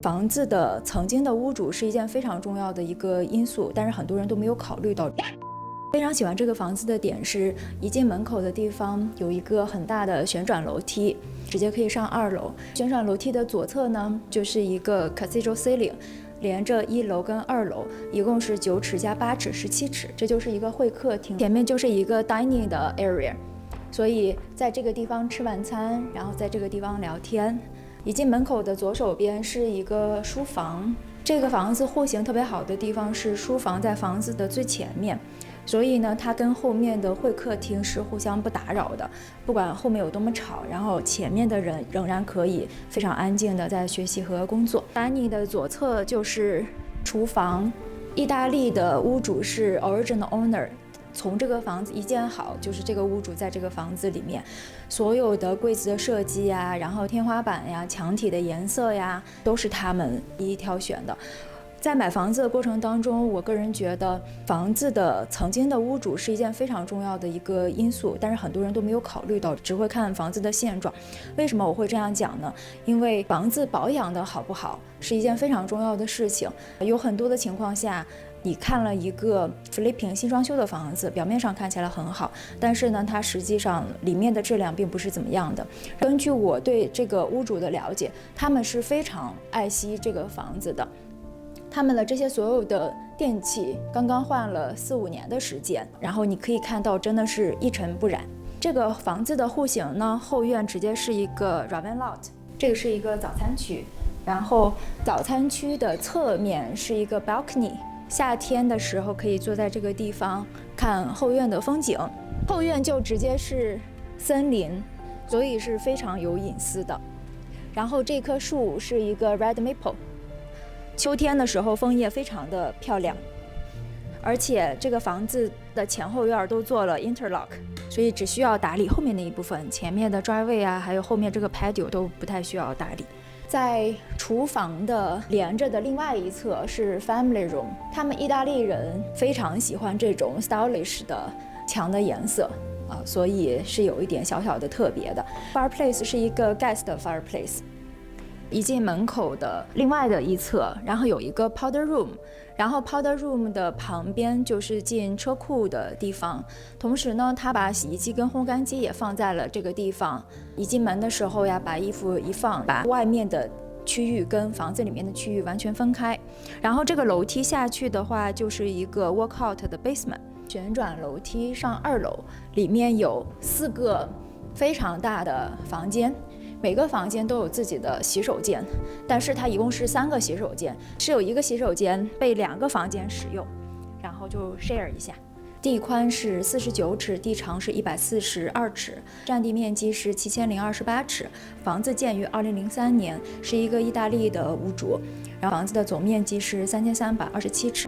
房子的曾经的屋主是一件非常重要的一个因素，但是很多人都没有考虑到。非常喜欢这个房子的点是，一进门口的地方有一个很大的旋转楼梯，直接可以上2楼。旋转楼梯的左侧呢，就是一个 cathedral ceiling， 连着1楼跟2楼，一共是9尺加8尺，17尺，这就是一个会客厅。前面就是一个 dining 的 area， 所以在这个地方吃晚餐，然后在这个地方聊天。一进门口的左手边是一个书房，这个房子户型特别好的地方是书房在房子的最前面，所以呢，它跟后面的会客厅是互相不打扰的。不管后面有多么吵，然后前面的人仍然可以非常安静的在学习和工作。Dining 的左侧就是厨房，意大利的屋主是 original owner。从这个房子一建好，就是这个屋主在这个房子里面，所有的柜子的设计呀，然后天花板呀、墙体的颜色呀，都是他们一一挑选的。在买房子的过程当中，我个人觉得房子的曾经的屋主是一件非常重要的一个因素，但是很多人都没有考虑到，只会看房子的现状。为什么我会这样讲呢？因为房子保养的好不好是一件非常重要的事情。有很多的情况下，你看了一个 flipping 新装修的房子，表面上看起来很好，但是呢，它实际上里面的质量并不是怎么样的。根据我对这个屋主的了解，他们是非常爱惜这个房子的。他们的这些所有的电器刚刚换了4、5年的时间，然后你可以看到真的是一尘不染。这个房子的户型呢，后院直接是一个 Raven Lot， 这个是一个早餐区，然后早餐区的侧面是一个 balcony， 夏天的时候可以坐在这个地方看后院的风景。后院就直接是森林，所以是非常有隐私的。然后这棵树是一个 Red Maple。秋天的时候枫叶非常的漂亮，而且这个房子的前后院都做了 interlock， 所以只需要打理后面那一部分，前面的 driveway 啊，还有后面这个 patio 都不太需要打理。在厨房的连着的另外一侧是 family room， 他们意大利人非常喜欢这种 stylish 的墙的颜色所以是有一点小小的特别的。Fireplace 是一个 guest fireplace。一进门口的另外的一侧，然后有一个 powder room， 然后 powder room 的旁边就是进车库的地方。同时呢，他把洗衣机跟烘干机也放在了这个地方。一进门的时候呀，把衣服一放，把外面的区域跟房子里面的区域完全分开。然后这个楼梯下去的话，就是一个 walkout 的 basement， 旋转楼梯上2楼，里面有4个非常大的房间。每个房间都有自己的洗手间，但是它一共是3个洗手间，是有1个洗手间被2个房间使用，然后就 share 一下。地宽是49尺，地长是142尺，占地面积是7028尺。房子建于2003年，是一个意大利的屋主，然后房子的总面积是3327尺。